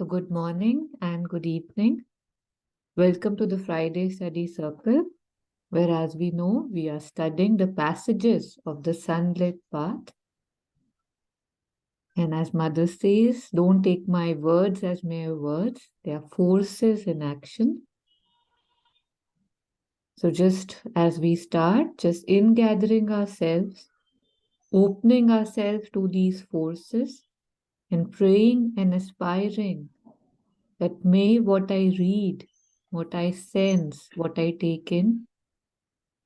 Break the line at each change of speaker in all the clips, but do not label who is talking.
So good morning and good evening. Welcome to the Friday Study Circle, where, as we know, we are studying the passages of the Sunlit path. And as Mother says, don't take my words as mere words. They are forces in action. So just as we start, just in gathering ourselves, opening ourselves to these forces, and praying and aspiring that may what I read, what I sense, what I take in,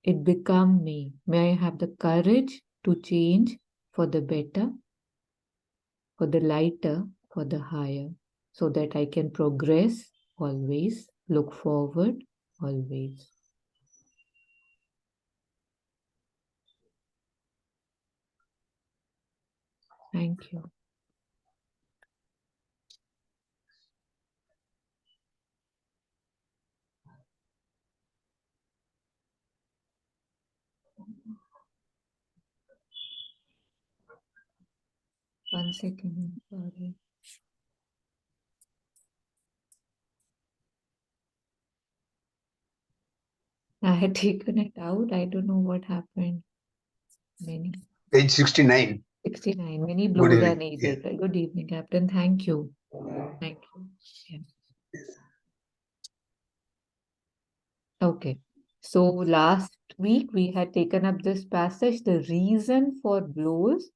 it become me. May I have the courage to change for the better, for the lighter, for the higher, so that I can progress always, look forward always. Thank you. One second, sorry. I had taken it out. I don't know what happened.
Page 69.
69. Many blows are needed.
Yeah.
Good evening, Captain. Thank you. Thank you. Yeah. Okay. So last week we had taken up this passage, the reason for blows.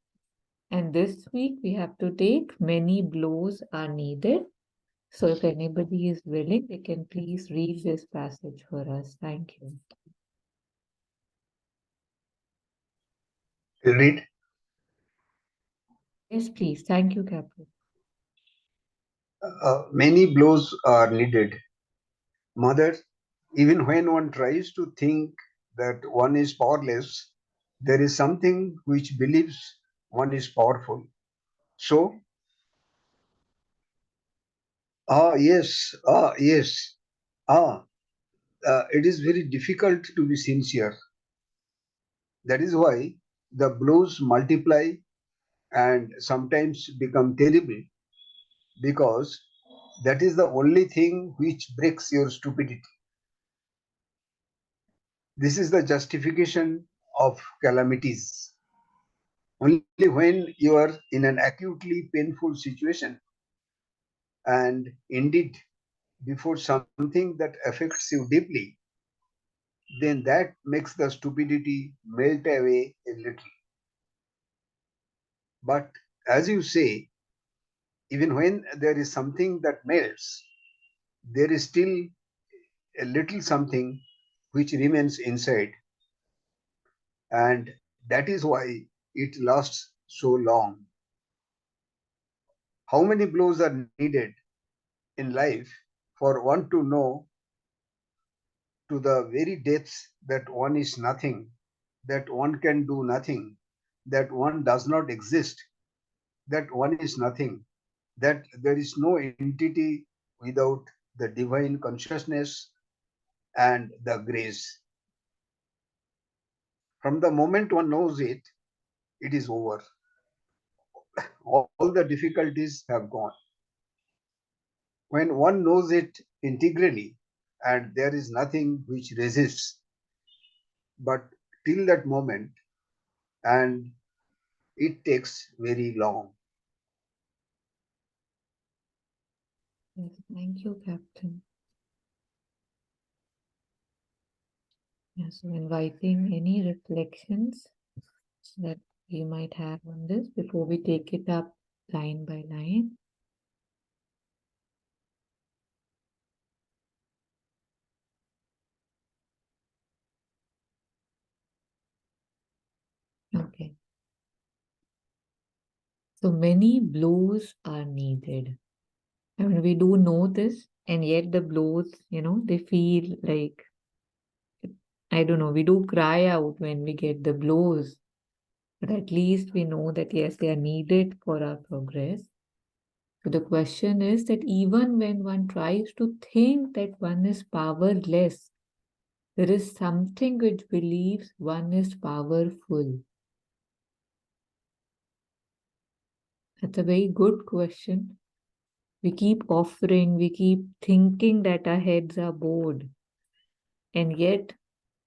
And this week we have to take many blows are needed. So if anybody is willing, they can please read this passage for us. Thank you.
You read.
Yes, please. Thank you, Captain.
Many blows are needed. Mother, even when one tries to think that one is powerless, there is something which believes one is powerful. So, yes, it is very difficult to be sincere. That is why the blows multiply and sometimes become terrible, because that is the only thing which breaks your stupidity. This is the justification of calamities. Only when you are in an acutely painful situation, and indeed before something that affects you deeply, then that makes the stupidity melt away a little. But as you say, even when there is something that melts, there is still a little something which remains inside, and that is why it lasts so long. How many blows are needed in life for one to know to the very depths that one is nothing, that one can do nothing, that one does not exist, that one is nothing, that there is no entity without the divine consciousness and the grace. From the moment one knows it, it is over. All the difficulties have gone. When one knows it integrally, and there is nothing which resists, but till that moment, and it takes very long.
Yes, thank you, Captain. Yes, so inviting any reflections that we might have on this before we take it up line by line. Okay. So many blows are needed. I mean, we do know this, and yet the blows, they feel like, I don't know, we do cry out when we get the blows, but at least we know that yes, they are needed for our progress. So the question is that even when one tries to think that one is powerless, there is something which believes one is powerful. That's a very good question. We keep offering, we keep thinking that our heads are bored. And yet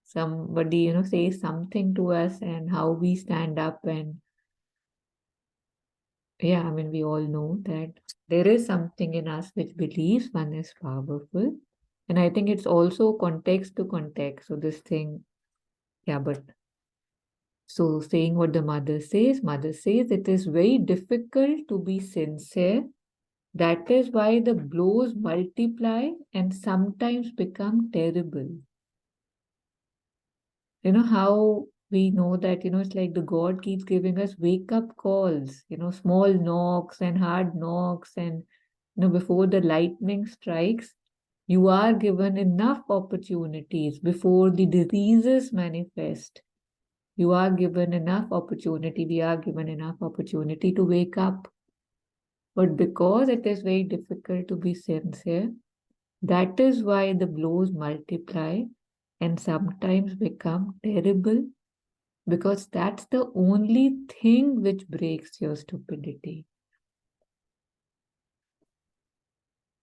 somebody, says something to us, and how we stand up. And yeah, I mean, we all know that there is something in us which believes one is powerful. And I think it's also context to context. So this thing, yeah, but so saying what the mother says it is very difficult to be sincere. That is why the blows multiply and sometimes become terrible. You know how we know that, it's like the God keeps giving us wake up calls, small knocks and hard knocks. And, before the lightning strikes, you are given enough opportunities before the diseases manifest. You are given enough opportunity, we are given enough opportunity to wake up. But because it is very difficult to be sincere, that is why the blows multiply and sometimes become terrible, because that's the only thing which breaks your stupidity.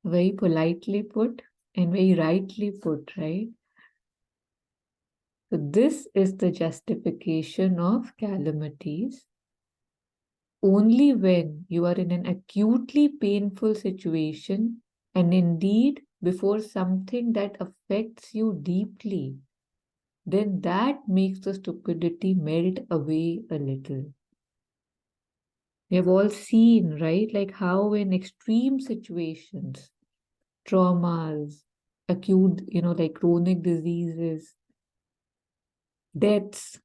Very politely put and very rightly put, right? So, this is the justification of calamities. Only when you are in an acutely painful situation, and indeed before something that affects you deeply, then that makes the stupidity melt away a little. We have all seen, right? Like how in extreme situations, traumas, acute, like chronic diseases, deaths,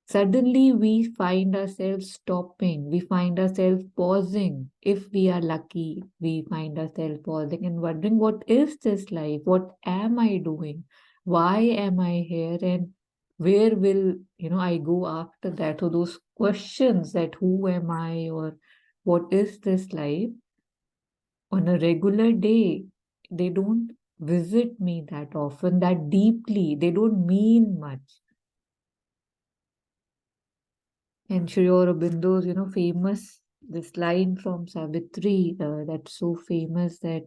suddenly we find ourselves stopping, we find ourselves pausing. If we are lucky, we find ourselves pausing and wondering, what is this life? What am I doing? Why am I here? And where will, I go after that? So those questions, that who am I, or what is this life, on a regular day, they don't visit me that often, that deeply. They don't mean much. And Shri Aurobindo's, famous, this line from Savitri, that's so famous, that,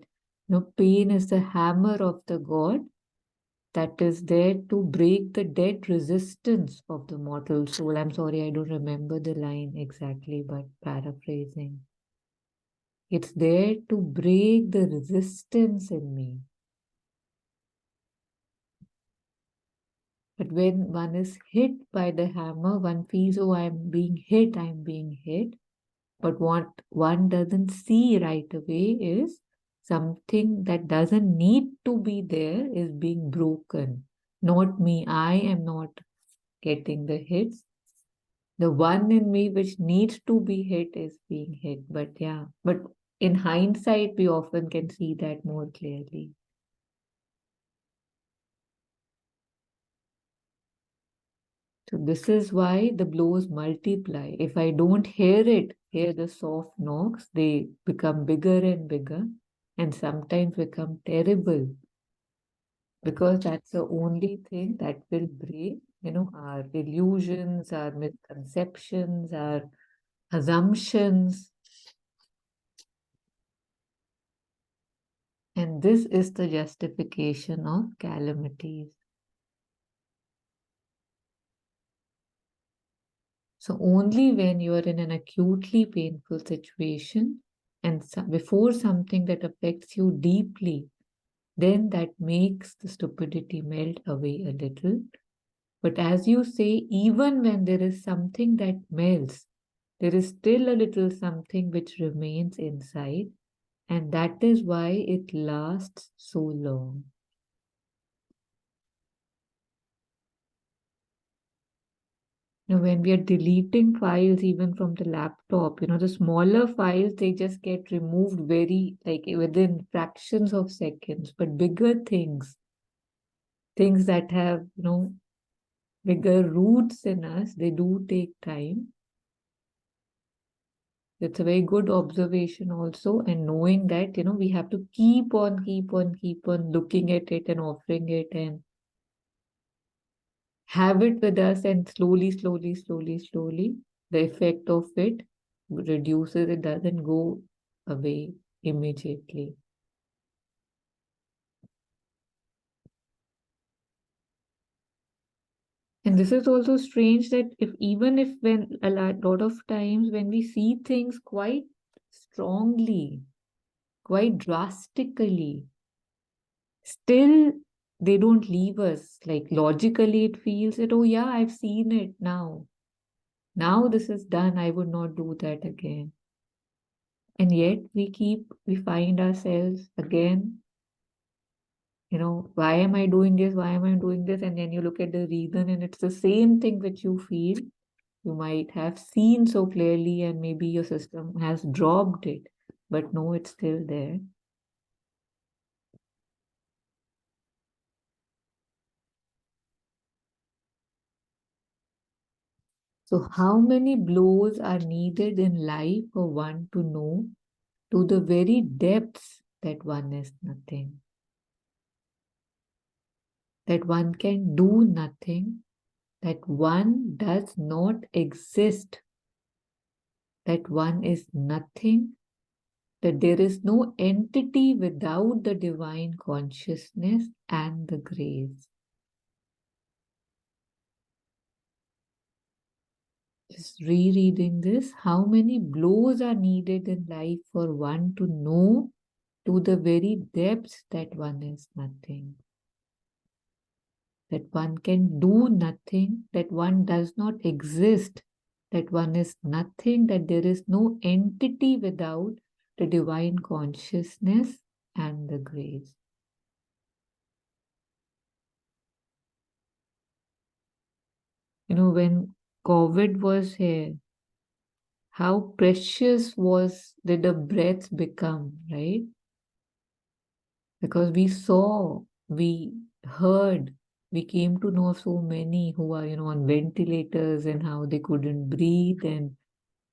pain is the hammer of the god that is there to break the dead resistance of the mortal soul. I'm sorry, I don't remember the line exactly, but paraphrasing. It's there to break the resistance in me. But when one is hit by the hammer, one feels, oh, I'm being hit, I'm being hit. But what one doesn't see right away is something that doesn't need to be there is being broken. Not me, I am not getting the hits. The one in me which needs to be hit is being hit. But yeah, but in hindsight, we often can see that more clearly. So this is why the blows multiply. If I don't hear the soft knocks, they become bigger and bigger and sometimes become terrible, because that's the only thing that will break, our illusions, our misconceptions, our assumptions. And this is the justification of calamities. So only when you are in an acutely painful situation and before something that affects you deeply, then that makes the stupidity melt away a little. But as you say, even when there is something that melts, there is still a little something which remains inside, and that is why it lasts so long. When we are deleting files even from the laptop, the smaller files, they just get removed very, like within fractions of seconds. But bigger things that have, bigger roots in us, they do take time. It's a very good observation also, and knowing that, we have to keep on looking at it and offering it and have it with us, and slowly, the effect of it reduces, it doesn't go away immediately. And this is also strange that if when a lot of times when we see things quite strongly, quite drastically, still they don't leave us. Like logically, it feels that, oh yeah, I've seen it now. Now this is done. I would not do that again. And yet we find ourselves again, why am I doing this? Why am I doing this? And then you look at the reason, and it's the same thing which you feel you might have seen so clearly, and maybe your system has dropped it, but no, it's still there. So, how many blows are needed in life for one to know to the very depths that one is nothing, that one can do nothing, that one does not exist, that one is nothing, that there is no entity without the divine consciousness and the grace. Just rereading this, how many blows are needed in life for one to know to the very depths that one is nothing, that one can do nothing, that one does not exist, that one is nothing, that there is no entity without the divine consciousness and the grace. When COVID was here, how precious was did the breath become, right? Because we saw, we heard, we came to know so many who are, on ventilators and how they couldn't breathe, and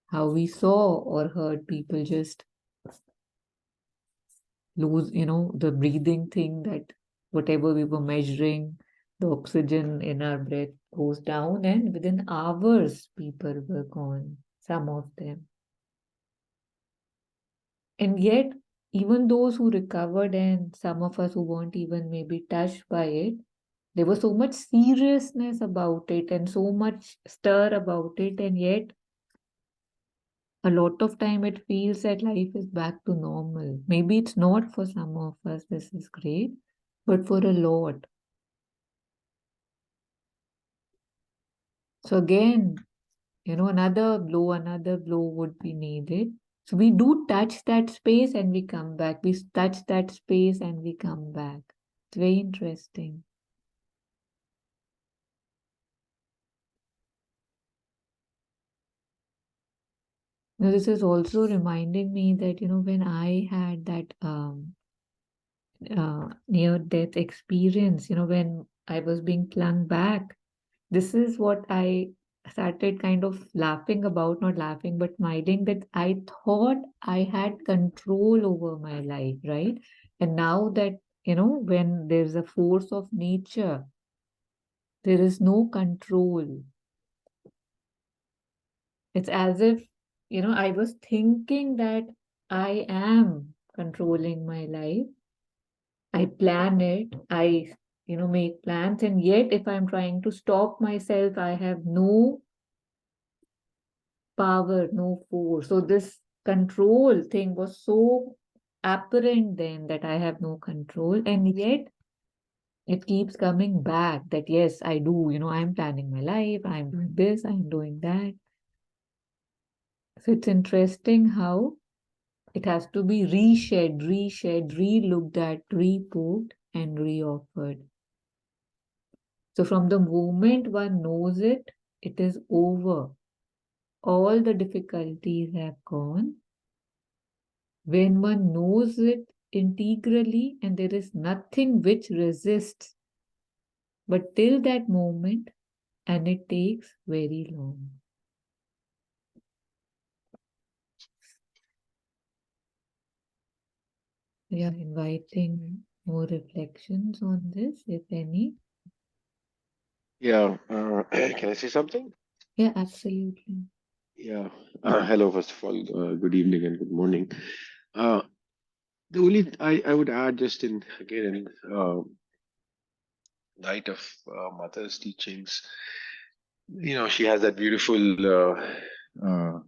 how we saw or heard people just lose, the breathing thing, that whatever we were measuring, the oxygen in our breath goes down, and within hours, people were gone, some of them. And yet, even those who recovered, and some of us who weren't even maybe touched by it, there was so much seriousness about it and so much stir about it, and yet a lot of time it feels that life is back to normal. Maybe it's not for some of us, this is great, but for a lot. So again, another blow would be needed. So we do touch that space and we come back. We touch that space and we come back. It's very interesting. Now, this is also reminding me that, when I had that near death experience, when I was being flung back, this is what I started kind of laughing about, not laughing, but smiling, that I thought I had control over my life, right? And now that, when there's a force of nature, there is no control. It's as if, I was thinking that I am controlling my life. I plan it, make plans, and yet if I'm trying to stop myself, I have no power, no force. So this control thing was so apparent then that I have no control, and yet it keeps coming back that yes, I do, I'm planning my life, I'm doing this, I'm doing that. So it's interesting how it has to be reshed, re-looked at, re-poked, and re-offered. So from the moment one knows it, it is over. All the difficulties have gone. When one knows it integrally and there is nothing which resists, but till that moment, and it takes very long. We are inviting more reflections on this, if any.
Yeah, can I say something?
Yeah, absolutely.
Yeah. Hello, first of all, good evening and good morning. Uh, The only I would add just in again in light of mother's teachings, she has that beautiful uh, uh,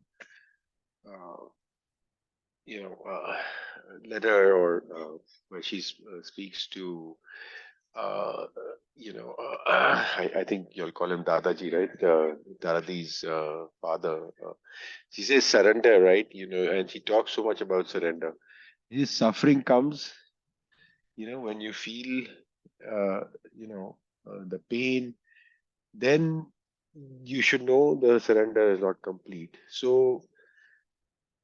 letter or where she speaks to uh, I think you'll call him Dadaji, right? Dadaji's father. She says surrender, right? And she talks so much about surrender. His suffering comes, when you feel, uh, the pain, then you should know the surrender is not complete. So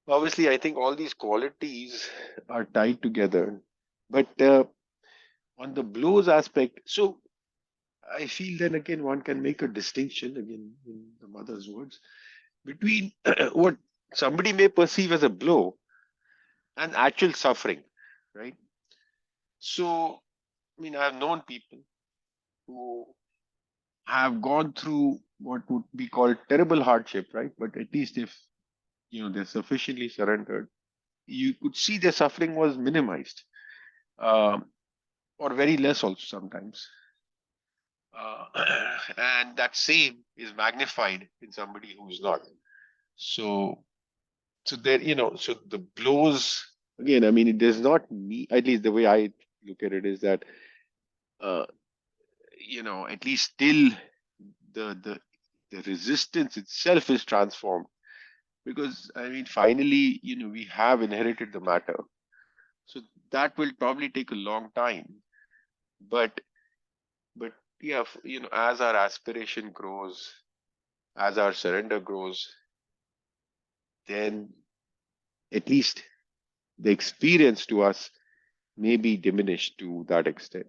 obviously, I think all these qualities are tied together. But on the blows aspect, so I feel then again one can make a distinction, again in the mother's words, between what somebody may perceive as a blow and actual suffering, right? So, I mean, I've known people who have gone through what would be called terrible hardship, right? But at least if they're sufficiently surrendered, you could see their suffering was minimized, um, or very less also sometimes. Uh, and that same is magnified in somebody who's not. So, so there, so the blows again. I mean, it does not mean, at least the way I look at it, is that uh, at least still the the the resistance itself is transformed, because I mean, finally, we have inherited the matter. So that will probably take a long time, but but yeah, as our aspiration grows, as our surrender grows, then at least the experience to us may be diminished to that extent.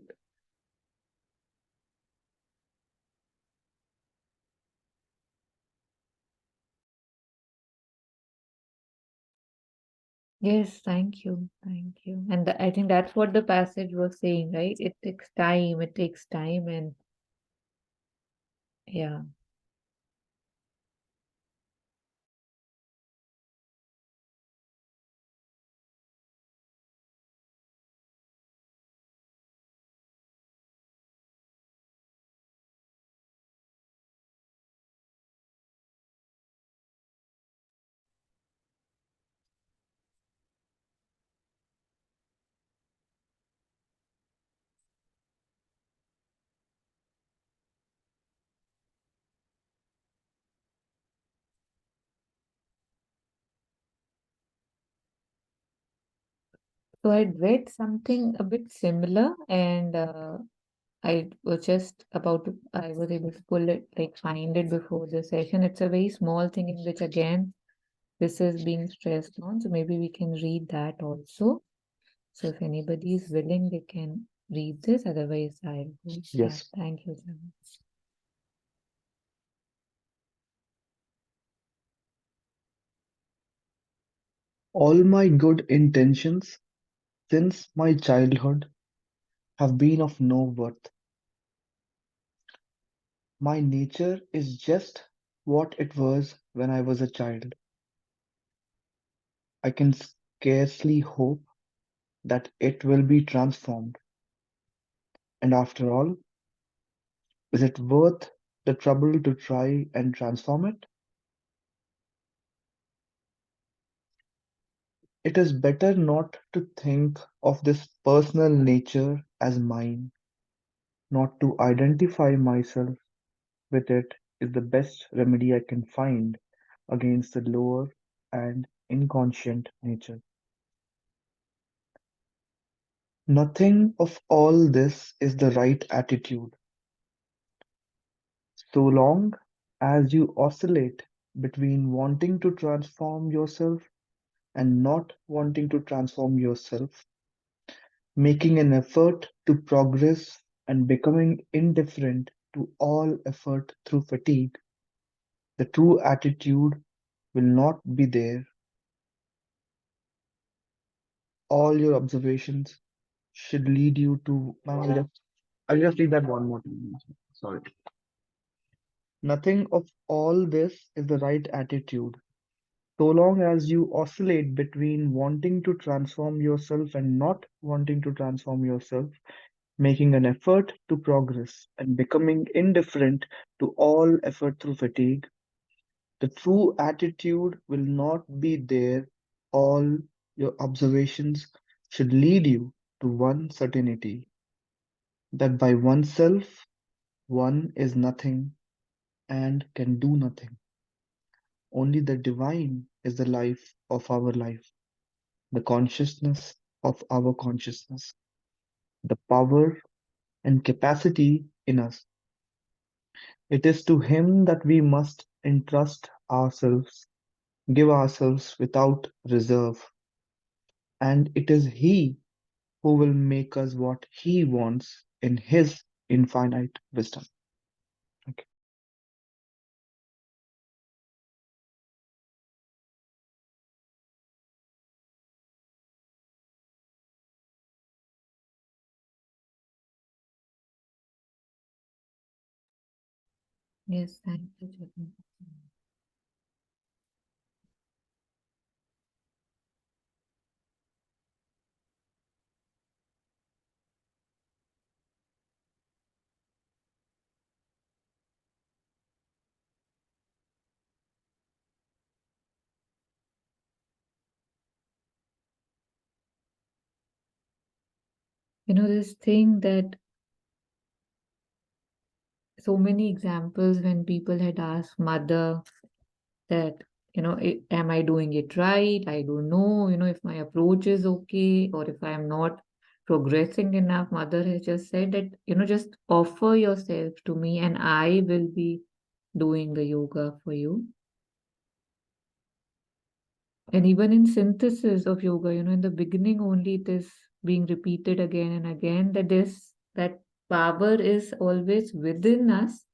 Yes, thank you. Thank you. And I think that's what the passage was saying, right? It takes time. It takes time. And yeah. So I'd read something a bit similar, and I was just about to, I was able to pull it, like find it before the session. It's a very small thing in which, again, this is being stressed on. So maybe we can read that also. So if anybody is willing, they can read this. Otherwise, I'll go. Yeah,
Yes.
thank you, Sam.
All my good intentions since my childhood have been of no worth. My nature is just what it was when I was a child. I can scarcely hope that it will be transformed. And after all, is it worth the trouble to try and transform it? It is better not to think of this personal nature as mine, not to identify myself with it is the best remedy I can find against the lower and inconscient nature. Nothing of all this is the right attitude. So long as you oscillate between wanting to transform yourself and not wanting to transform yourself, making an effort to progress and becoming indifferent to all effort through fatigue, the true attitude will not be there. All your observations should lead you to. I'll just read that one more time. Sorry. Nothing of all this is the right attitude. So long as you oscillate between wanting to transform yourself and not wanting to transform yourself, making an effort to progress and becoming indifferent to all effort through fatigue, the true attitude will not be there. All your observations should lead you to one certainty that by oneself one is nothing and can do nothing. Only the divine is the life of our life, the consciousness of our consciousness, the power and capacity in us. It is to Him that we must entrust ourselves, give ourselves without reserve, and it is He who will make us what He wants in His infinite wisdom. Okay.
Yes, thank you, Jagan. This thing that so many examples when people had asked mother that, am I doing it right? I don't know, if my approach is okay or if I'm not progressing enough. Mother has just said that, just offer yourself to me and I will be doing the yoga for you. And even in synthesis of yoga, in the beginning only it is being repeated again and again that that power is always within us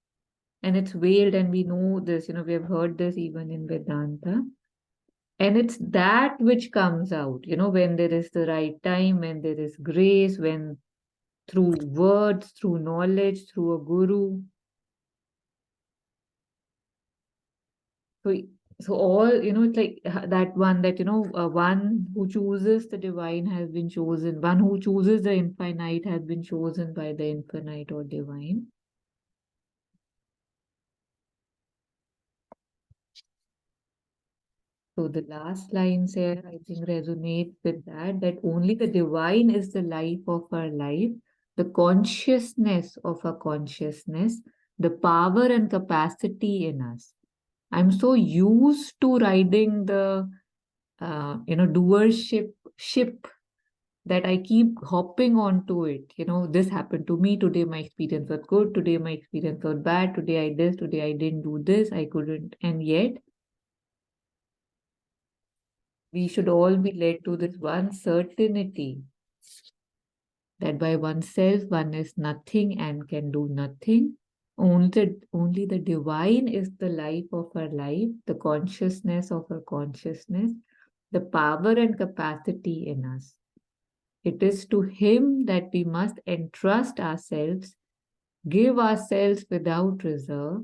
and it's veiled, and we know this, we have heard this even in Vedanta. And it's that which comes out, when there is the right time, when there is grace, when through words, through knowledge, through a guru. So, so all, it's like that one that, one who chooses the divine has been chosen, one who chooses the infinite has been chosen by the infinite or divine. So the last lines here, I think, resonate with that only the divine is the life of our life, the consciousness of our consciousness, the power and capacity in us. I'm so used to riding the, doership ship that I keep hopping onto it. This happened to me today. My experience was good. Today, my experience was bad. Today, I this. Today, I didn't do this. I couldn't. And yet, we should all be led to this one certainty that by oneself one is nothing and can do nothing. Only the divine is the life of our life, the consciousness of our consciousness, the power and capacity in us. It is to Him that we must entrust ourselves, give ourselves without reserve,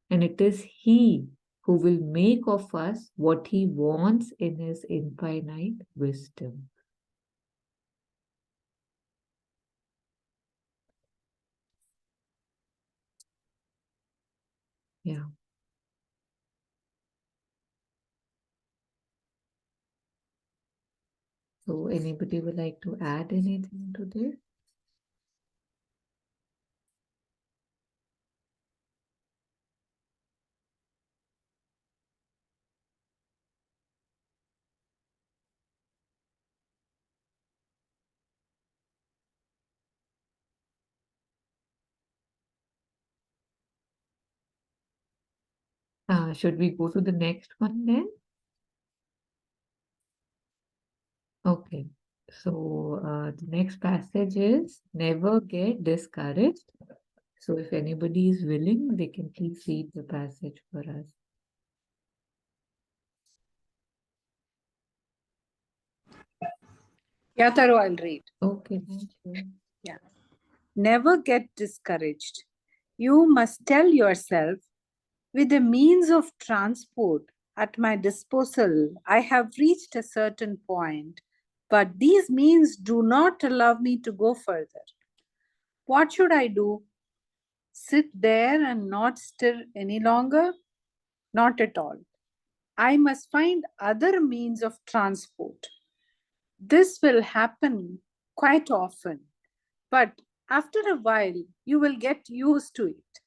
and it is He who will make of us what He wants in His infinite wisdom. Yeah. So anybody would like to add anything to this? Should we go to the next one then? Okay. So the next passage is never get discouraged. So if anybody is willing, they can please read the passage for us.
Yeah, Taru, I'll read.
Okay, thank you.
Yeah. Never get discouraged. You must tell yourself, with the means of transport at my disposal. I have reached a certain point, but these means do not allow me to go further. What should I do? Sit there and not stir any longer? Not at all. I must find other means of transport. This will happen quite often, but after a while, you will get used to it.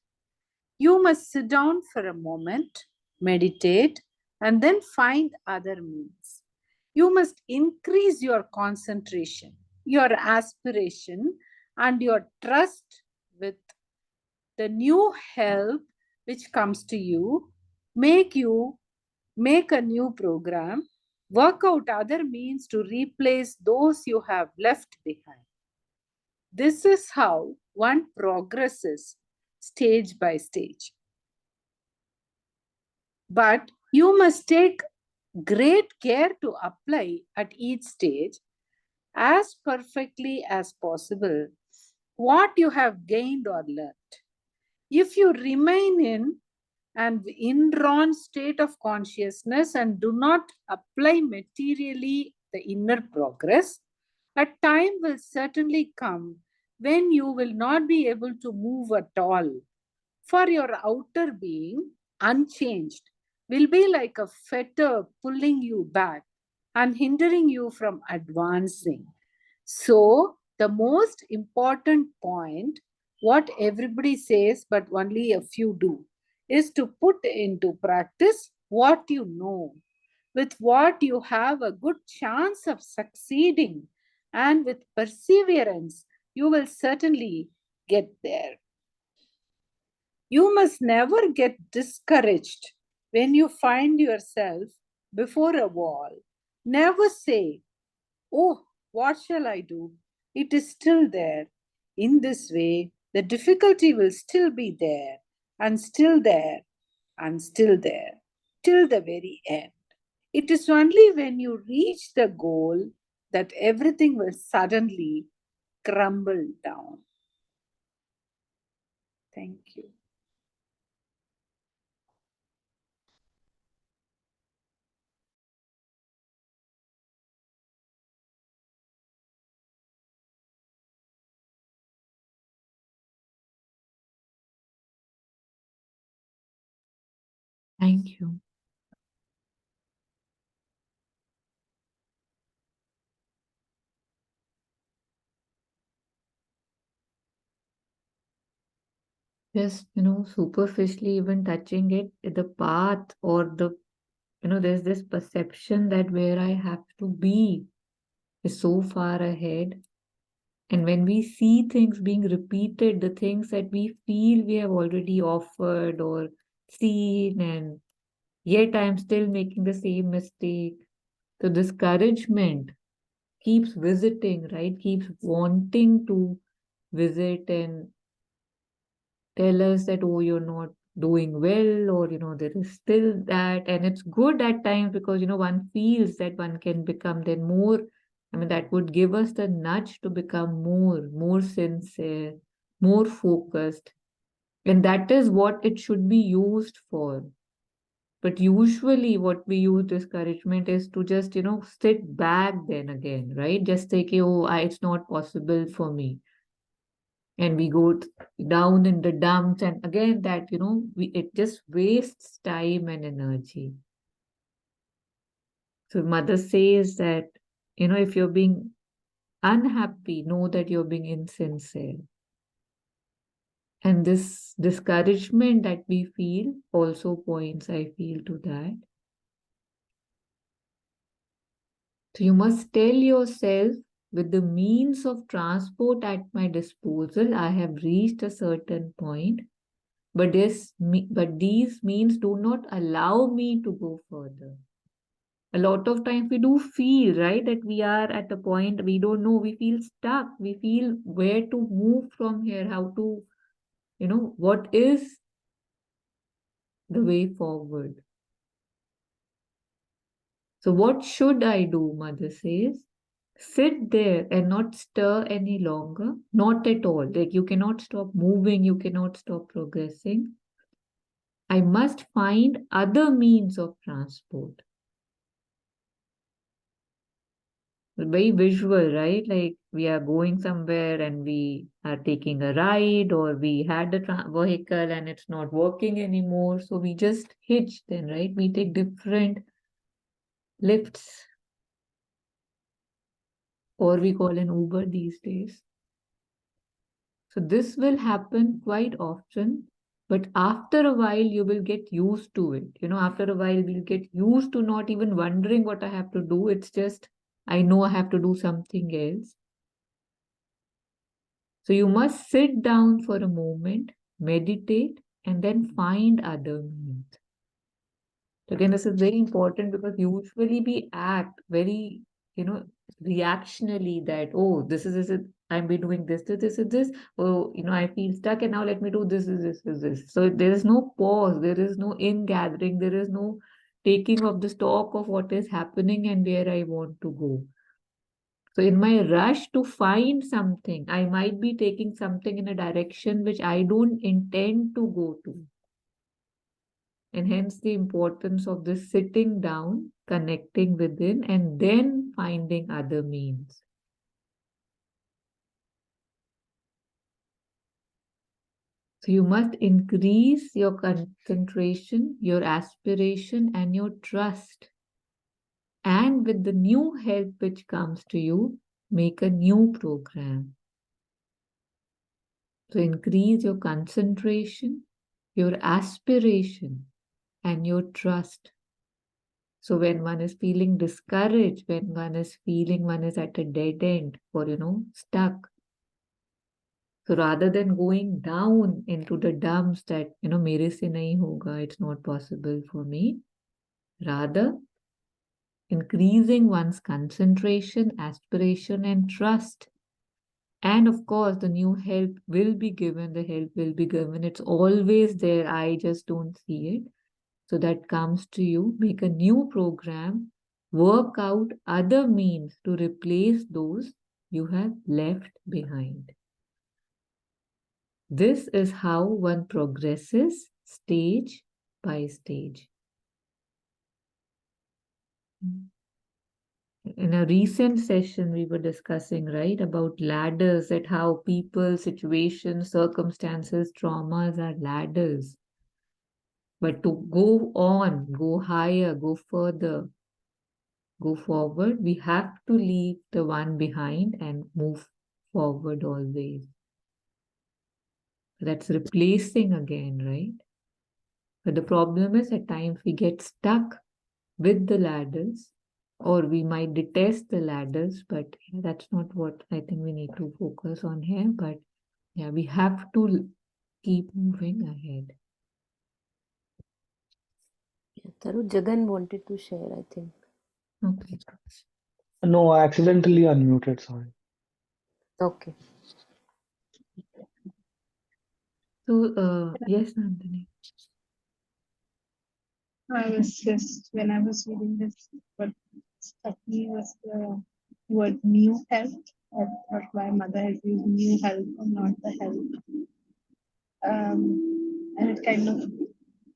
You must sit down for a moment, meditate, and then find other means. You must increase your concentration, your aspiration, and your trust with the new help which comes to you. Make a new program, work out other means to replace those you have left behind. This is how one progresses stage by stage. But you must take great care to apply at each stage as perfectly as possible what you have gained or learned. If you remain in an indrawn state of consciousness and do not apply materially the inner progress, a time will certainly come when you will not be able to move at all. For your outer being, unchanged, will be like a fetter pulling you back and hindering you from advancing. So, the most important point, what everybody says, but only a few do, is to put into practice what you know. With what you have a good chance of succeeding, and with perseverance, you will certainly get there. You must never get discouraged when you find yourself before a wall. Never say, "Oh, what shall I do? It is still there." In this way, the difficulty will still be there, and still there, and still there, till the very end. It is only when you reach the goal that everything will suddenly crumble down. Thank you.
Thank you. Just, superficially even touching it, the path or there's this perception that where I have to be is so far ahead. And when we see things being repeated, the things that we feel we have already offered or seen, and yet I'm still making the same mistake. So discouragement keeps visiting, right? Keeps wanting to visit and tell us that, oh, you're not doing well, or, there is still that. And it's good at times because, one feels that one can become then more. I mean, that would give us the nudge to become more sincere, more focused. And that is what it should be used for. But usually, what we use discouragement is to just, sit back then again, right? Just say, "Okay, oh, it's not possible for me." And we go down in the dumps, and again that it just wastes time and energy. So mother says that if you're being unhappy, know that you're being insincere. And this discouragement that we feel also points, I feel, to that. So you must tell yourself, with the means of transport at my disposal, I have reached a certain point. But these means do not allow me to go further. A lot of times we do feel, right, that we are at a point we don't know, we feel stuck, we feel where to move from here, how to, what is the way forward. So what should I do, mother says? Sit there and not stir any longer, not at all. Like you cannot stop moving, you cannot stop progressing. I must find other means of transport. Very visual, right? Like we are going somewhere and we are taking a ride, or we had a vehicle and it's not working anymore. So we just hitch then, right? We take different lifts, or we call an Uber these days. So this will happen quite often, but after a while you will get used to it. After a while you'll get used to not even wondering what I have to do. It's just, I know I have to do something else. So you must sit down for a moment, meditate, and then find other means. So again, this is very important because usually we act very, reactionally that, oh, this is, I'm be doing this. Oh, I feel stuck and now let me do this. So there is no pause, there is no ingathering, there is no taking of the stock of what is happening and where I want to go. So in my rush to find something, I might be taking something in a direction which I don't intend to go to. And hence the importance of this sitting down, connecting within, and then finding other means. So you must increase your concentration, your aspiration, and your trust. And with the new help which comes to you, make a new program. So increase your concentration, your aspiration, and your trust. So when one is feeling discouraged, when one is feeling one is at a dead end or, stuck. So rather than going down into the dumps that, mere se nahi hoga, it's not possible for me. Rather, increasing one's concentration, aspiration, and trust. And of course, the new help will be given, the help will be given. It's always there. I just don't see it. So that comes to you, make a new program, work out other means to replace those you have left behind. This is how one progresses stage by stage. In a recent session, we were discussing, right, about ladders, that how people, situations, circumstances, traumas are ladders. But to go on, go higher, go further, go forward, we have to leave the one behind and move forward always. That's replacing again, right? But the problem is at times we get stuck with the ladders, or we might detest the ladders, but that's not what I think we need to focus on here. But yeah, we have to keep moving ahead.
Taru, Jagan wanted to share, I think.
Okay.
No, I accidentally unmuted, sorry.
Okay.
So, yes, Nandini.
I was just, when I was reading this, what struck me was the word new health. I thought my mother has used new health or not the health. And it kind of,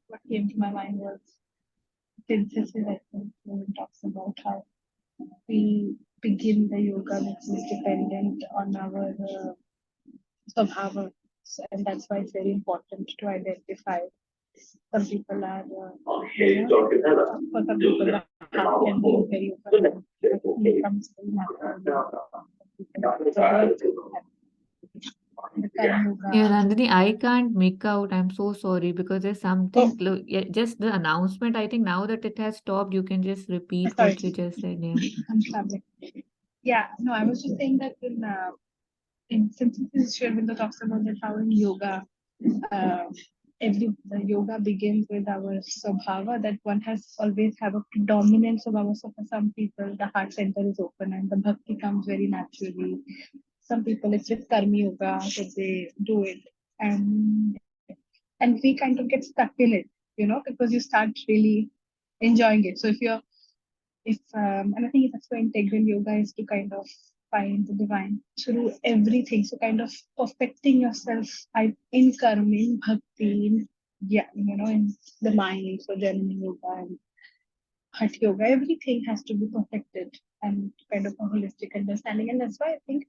what came to my mind was synthesis, I think, when it talks about how we begin the yoga which is dependent on our swabhava. And that's why it's very important to identify. Some people are, for some people, the heart can be very open. It comes very
Yeah, Nandini, I can't make out. I'm so sorry because there's something. Yeah, just the announcement. I think now that it has stopped, you can just repeat what you just said. Yeah.
I'm traveling. Yeah, no, I was just saying that in synthesis, Aurobindo talks about that how in yoga, the yoga begins with our swabhava, that one has always have a predominance of our. So for some people, the heart center is open and the bhakti comes very naturally. Some people, it's with karma yoga that they do it, and we kind of get stuck in it, because you start really enjoying it. So and I think that's why integral yoga is to kind of find the divine through everything. So kind of perfecting yourself in karma, in bhakti, in the mind, so Jnana yoga and Hatha yoga, everything has to be perfected and kind of a holistic understanding. And that's why I think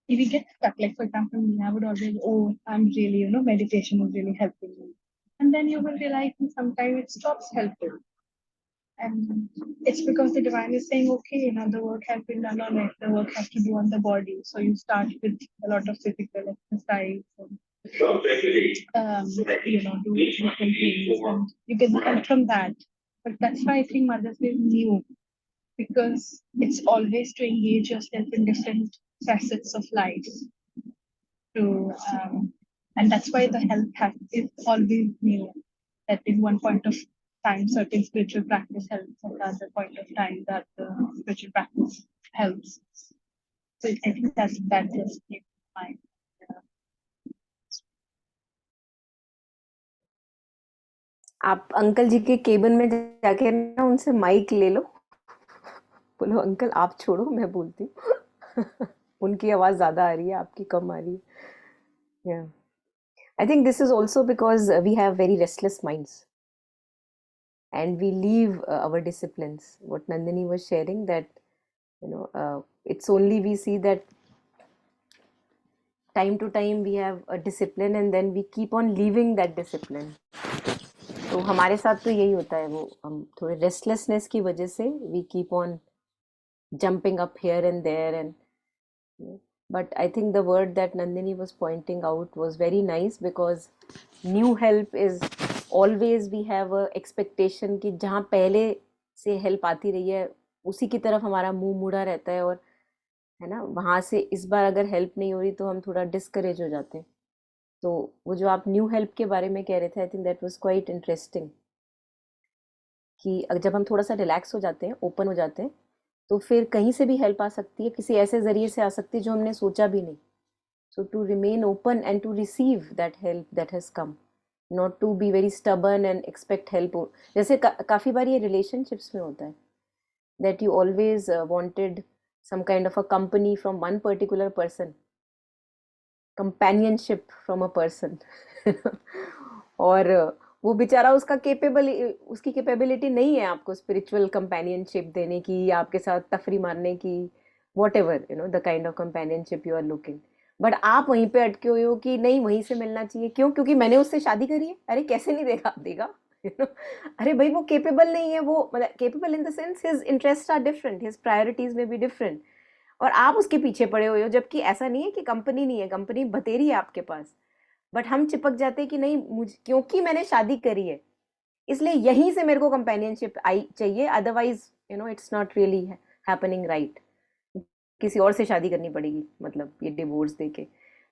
if we get stuck, like for example, me, I would always, oh, I'm really, meditation is really helping me. And then you will realize sometimes it stops helping. And it's because the divine is saying, okay, the work has been done on it, the work has to do on the body. So you start with a lot of physical exercise and, do different things and you get the help from that. But that's why I think Mother's Day is new because it's always to engage yourself in different facets of life. And that's why the help is always new. That in one point of time, certain spiritual practice helps, at the other point of time, that the spiritual practice helps. So I think that just came to mind.
आप uncle जी के cabin में जाके ना उनसे mic ले लो, बोलो uncle आप छोड़ो मैं बोलती हूँ। उनकी आवाज ज्यादा आ रही है, आपकी कम आ रही है। Yeah, I think this is also because we have very restless minds and we leave our disciplines. What Nandini was sharing, that it's only we see that time to time we have a discipline and then we keep on leaving that discipline. तो हमारे साथ तो यही होता है, वो हम थोड़े रेस्टलेसनेस की वजह से we keep on jumping up here and there. And but I think the word that Nandini was pointing out was very nice, because new help is always we have a expectation कि जहाँ पहले से help आती रही है उसी की तरफ हमारा मुंह मुड़ा रहता है, और है ना, वहां से इस बार अगर हेल्प नहीं हो रही तो हम थोड़ा डिस्करेज हो जाते हैं। तो वो जो आप न्यू हेल्प के बारे में कह रहे थे, I think that was quite interesting, कि जब हम थोड़ा सा रिलैक्स हो जाते हैं, ओपन हो जाते हैं, तो फिर कहीं से भी हेल्प आ सकती है, किसी ऐसे जरिए से आ सकती है जो हमने सोचा भी नहीं। So to remain open and to receive that help that has come, not to be very stubborn and expect help. जैसे काफ़ी बार ये रिलेशनशिप्स में होता है, that you always wanted some kind of a company from one particular person, companionship from a person और वो बेचारा उसकी कैपेबिलिटी नहीं है आपको स्पिरिचुअल कंपेनियनशिप देने की या आपके साथ तफरी मारने की, whatever the kind of companionship you are looking, but आप वहीं पे अटके हुए हो कि नहीं वहीं से मिलना चाहिए। क्यों? क्योंकि मैंने उससे शादी करी है। अरे कैसे नहीं देगा अरे भाई वो केपेबल नहीं है, वो मतलब capable in the sense his interest are different, his priorities में बी डिफरेंट, और आप उसके पीछे पड़े हुए हो। जबकि ऐसा नहीं है कि कंपनी नहीं है, कंपनी बतेरी है आपके पास, बट हम चिपक जाते हैं कि नहीं मुझे क्योंकि मैंने शादी करी है इसलिए यहीं से मेरे को कंपेनियनशिप आई चाहिए, otherwise it's not really happening right, किसी और से शादी करनी पड़ेगी, मतलब ये डिवोर्स देके।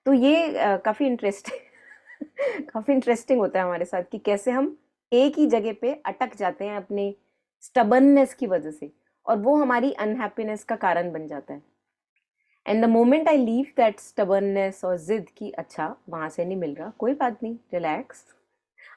तो ये काफ़ी इंटरेस्टिंग काफ़ी इंटरेस्टिंग होता है हमारे साथ कि कैसे हम एक ही जगह पे अटक जाते हैं अपने स्टबर्ननेस की वजह से, और वो हमारी अनहैप्पीनेस का कारण बन जाता है। And the moment I leave that stubbornness और जिद की अच्छा वहां से नहीं मिल रहा, कोई बात नहीं, relax,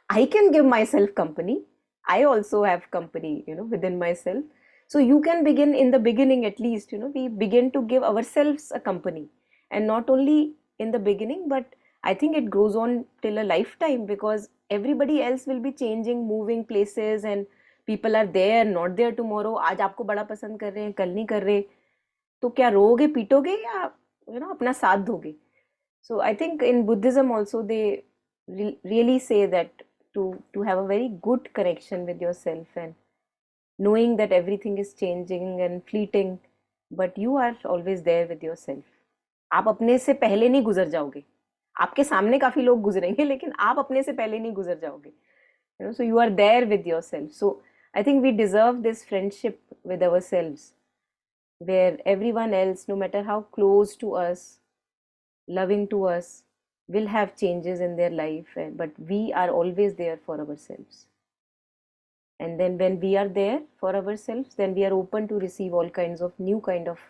I can give myself company. I also have company, within myself. So you can begin in the beginning, at least, we begin to give ourselves a company. And not only in the beginning, but I think it goes on till a lifetime, because everybody else will be changing, moving places, and people are there, not there tomorrow. आज आपको बड़ा पसंद कर रहे हैं, कल नहीं कर रहे, तो क्या रोगे पीटोगे या अपना साथ दोगे? So I think in Buddhism also they really say that to have a very good connection with yourself, and knowing that everything is changing and fleeting, but you are always there with yourself. आप अपने से पहले नहीं गुजर जाओगे, आपके सामने काफी लोग गुजरेंगे लेकिन आप अपने से पहले नहीं गुजर जाओगे, so you are there with yourself. So I think we deserve this friendship with ourselves, where everyone else, no matter how close to us, loving to us, will have changes in their life, but we are always there for ourselves. And then when we are there for ourselves, then we are open to receive all kinds of new kind of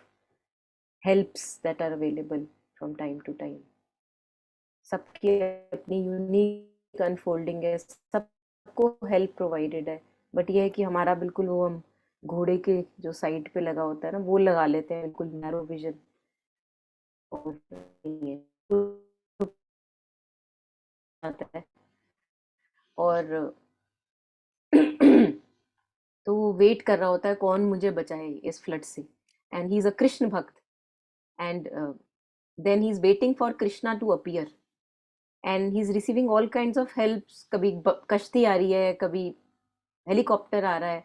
helps that are available from time to time. सबकी अपनी unique unfolding है, सबको help provided है, but ये है कि हमारा बिल्कुल वो हम घोड़े के जो साइड पे लगा होता है ना, वो लगा लेते हैं, बिल्कुल नैरो विजन, और नहीं है, तो आता है और तो वो वेट कर रहा होता है कौन मुझे बचाए इस फ्लड से, and he is a Krishna bhakt, and then he is waiting for Krishna to appear, and he is receiving all kinds of helps, कभी कश्ती आ रही है, कभी हेलीकॉप्टर आ रहा है,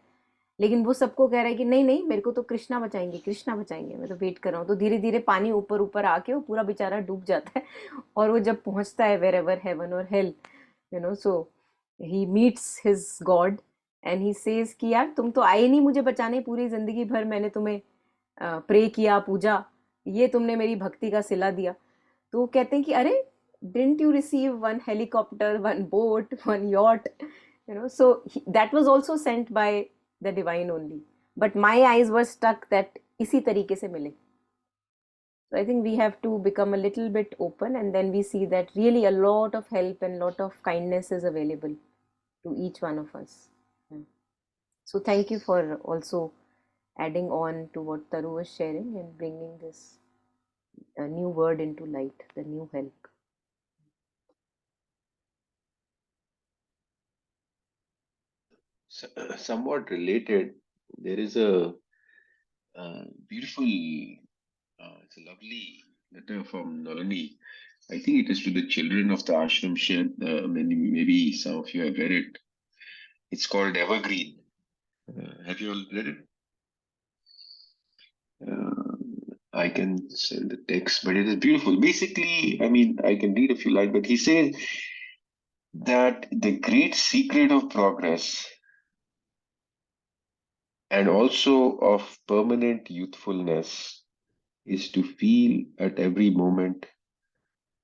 लेकिन वो सबको कह रहा है कि नहीं नहीं मेरे को तो कृष्णा बचाएंगे, कृष्णा बचाएंगे, मैं तो वेट कर रहा हूँ। तो धीरे धीरे पानी ऊपर ऊपर आके वो पूरा बेचारा डूब जाता है और वो जब पहुंचता है वेर एवर हेवन और hello, so he meets his God and he says कि यार तुम तो आए नहीं मुझे बचाने, पूरी जिंदगी भर मैंने तुम्हें प्रे किया, पूजा, ये तुमने मेरी भक्ति का सिला दिया। तो वो कहते हैं कि अरे didn't you receive one helicopter, one boat, one yacht, so that was also sent by the divine only, but my eyes were stuck that इसी तरीके से मिले। So I think we have to become a little bit open, and then we see that really a lot of help and lot of kindness is available to each one of us. Yeah. So thank you for also adding on to what Taru was sharing and bringing this new word into light, the new help.
Somewhat related, there is a beautiful, it's a lovely letter from Nalini. I think it is to the children of the ashram shared. Maybe some of you have read it. It's called Evergreen. Have you all read it? I can send the text, but it is beautiful. Basically, I mean, I can read a few lines, but he says that the great secret of progress and also of permanent youthfulness is to feel at every moment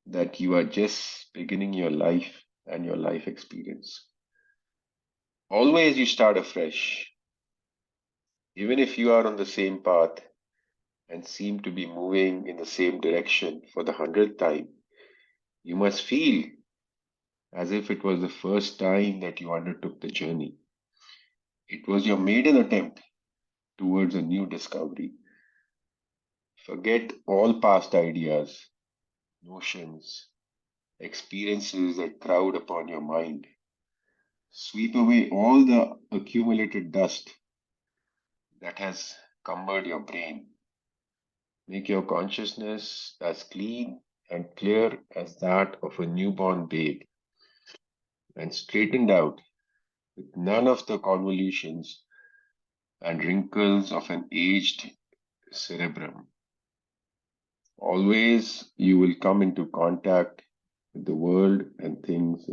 that you are just beginning your life and your life experience. Always you start afresh, even if you are on the same path and seem to be moving in the same direction for the 100th time. You must feel as if it was the first time that you undertook the journey. It was your maiden attempt towards a new discovery. Forget all past ideas, notions, experiences that crowd upon your mind. Sweep away all the accumulated dust that has cumbered your brain. Make your consciousness as clean and clear as that of a newborn babe, and straightened out with none of the convolutions and wrinkles of an aged cerebrum. Always you will come into contact with the world and things,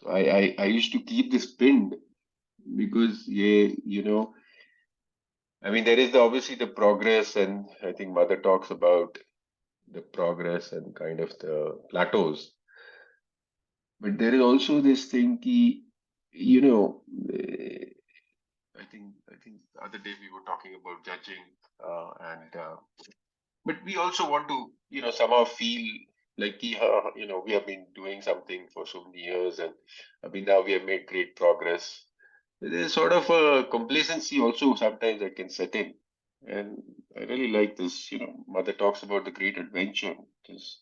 So I used to keep this pinned because, yeah, I mean, there is obviously the progress, and I think Mother talks about the progress and kind of the plateaus. But there is also this thing, you know, I think the other day we were talking about judging, but we also want to, somehow feel like, we have been doing something for so many years, and I mean, now we have made great progress. There's sort of a complacency also sometimes that can set in. And I really like this, Mother talks about the great adventure. Because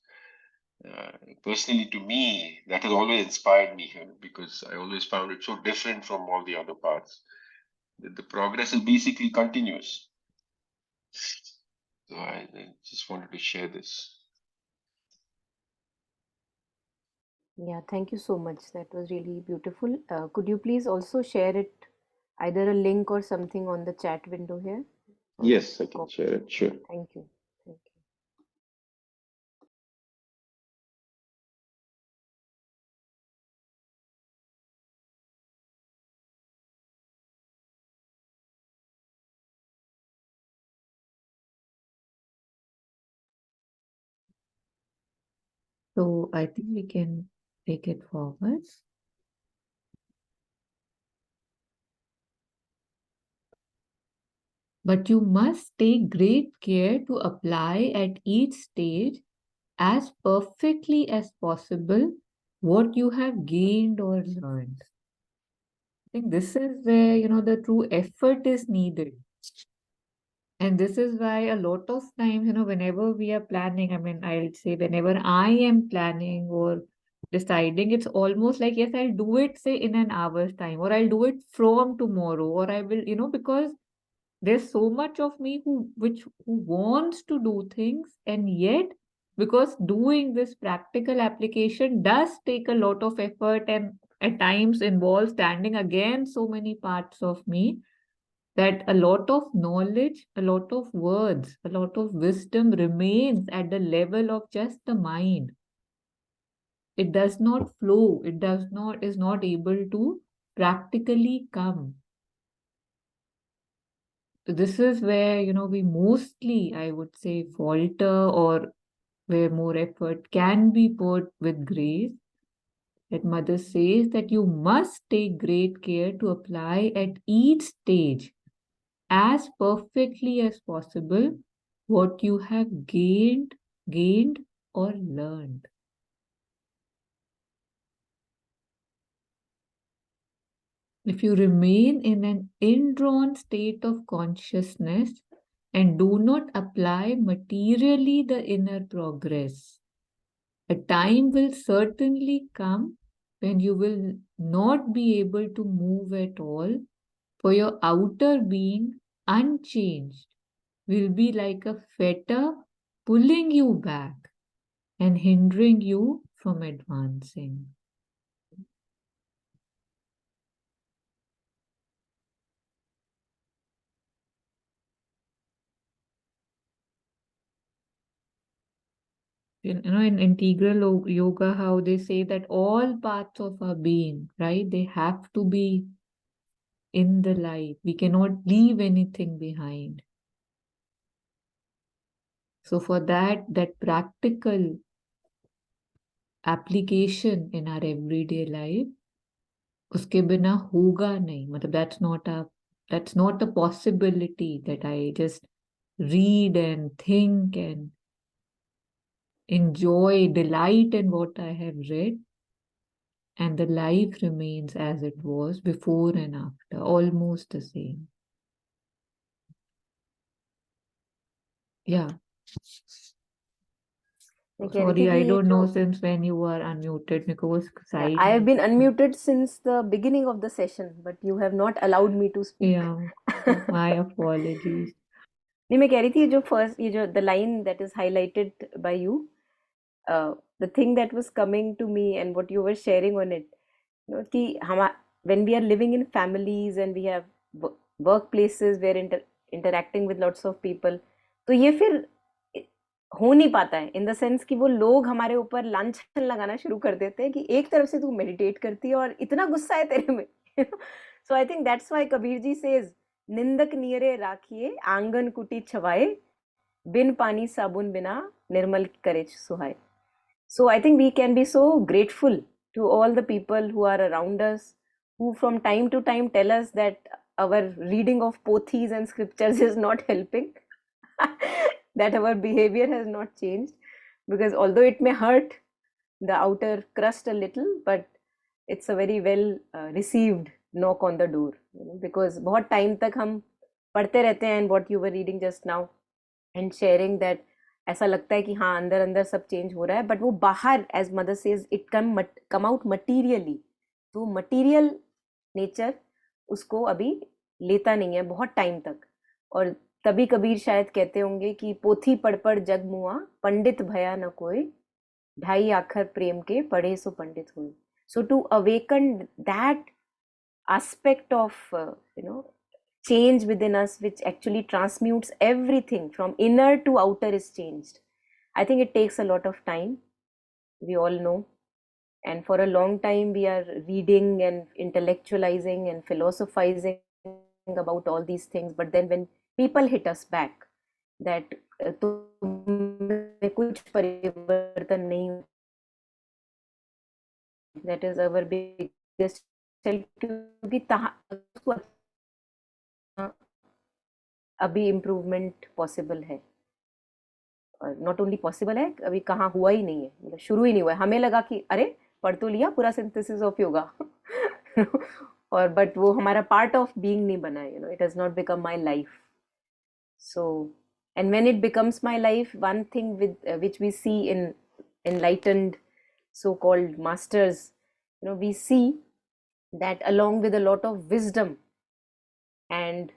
personally, to me, that has always inspired me here because I always found it so different from all the other parts. That the progress is basically continuous. So I just wanted to share this.
Yeah, thank you so much. That was really beautiful. Could you please also share it, either a link or something on the chat window here?
Yes, I can share it. Sure.
Thank you. Thank you.
So I think we can take it forward. But you must take great care to apply at each stage as perfectly as possible what you have gained or learned. I think this is where, the true effort is needed. And this is why a lot of times, whenever we are planning, I mean, I'll say whenever I am planning or deciding. It's almost like, yes, I'll do it, say, in an hour's time, or I'll do it from tomorrow, or I will, because there's so much of me who wants to do things, and yet, because doing this practical application does take a lot of effort and at times involves standing against so many parts of me, that a lot of knowledge, a lot of words, a lot of wisdom remains at the level of just the mind. It does not flow, is not able to practically come. So this is where, we mostly, I would say, falter, or where more effort can be put with grace. That Mother says that you must take great care to apply at each stage as perfectly as possible what you have gained or learned. If you remain in an indrawn state of consciousness and do not apply materially the inner progress, a time will certainly come when you will not be able to move at all, for your outer being, unchanged, will be like a fetter pulling you back and hindering you from advancing. In integral yoga, how they say that all parts of our being, right, they have to be in the light. We cannot leave anything behind. So for that practical application in our everyday life, उसके बिना होगा नहीं. मतलब that's not a possibility that I just read and think and enjoy, delight in what I have read, and the life remains as it was before and after, almost the same. Yeah. Sorry, I don't know since when you were unmuted.
Yeah, I have been unmuted since the beginning of the session, but you have not allowed me to speak.
Yeah, my apologies.
नहीं, मैं कह रही थी जो first ये जो the line that is highlighted by you, the thing that was coming to me and what you were sharing on it, कि when we are living in families and we have workplaces where interacting with lots of people, तो ये फिर हो नहीं पाता है, इन the sense कि वो लोग हमारे ऊपर लांछन लगाना शुरू कर देते हैं कि एक तरफ से तू मेडिटेट करती है और इतना गुस्सा है तेरे में. So I think that's why Kabir ji says, निंदक नियरे राखिए आंगन कुटी छवाए, बिन पानी साबुन बिना निर्मल करे सुहाए. So I think we can be so grateful to all the people who are around us, who from time to time tell us that our reading of pothis and scriptures is not helping, that our behavior has not changed, because although it may hurt the outer crust a little, but it's a very well received knock on the door, because बहुत time तक हम पढ़ते रहते हैं, and what you were reading just now and sharing that ऐसा लगता है कि हाँ अंदर अंदर सब चेंज हो रहा है, बट वो बाहर, as mother says, it come out materially. तो मटीरियल नेचर उसको अभी लेता नहीं है बहुत टाइम तक. और तभी कबीर शायद कहते होंगे कि पोथी पढ़ पढ़ जग मुआ, पंडित भया न कोई, ढाई आखर प्रेम के पढ़े सो पंडित हुए. So to awaken that aspect of change within us, which actually transmutes everything from inner to outer, is changed. I think it takes a lot of time, we all know, and for a long time we are reading and intellectualizing and philosophizing about all these things, but then when people hit us back that कुछ परिवर्तन नहीं, that is our biggest help, क्योंकि अभी improvement possible है. और not only possible है, अभी कहाँ हुआ ही नहीं है, मतलब शुरू ही नहीं हुआ है. हमें लगा कि अरे पढ़ तो लिया पूरा सिंथेसिस ऑफ योगा, और बट वो हमारा पार्ट ऑफ बीइंग नहीं बना है, it has not become my life. So and when it becomes my life, one thing which we see in enlightened so-called masters, we see that along with a lot of wisdom and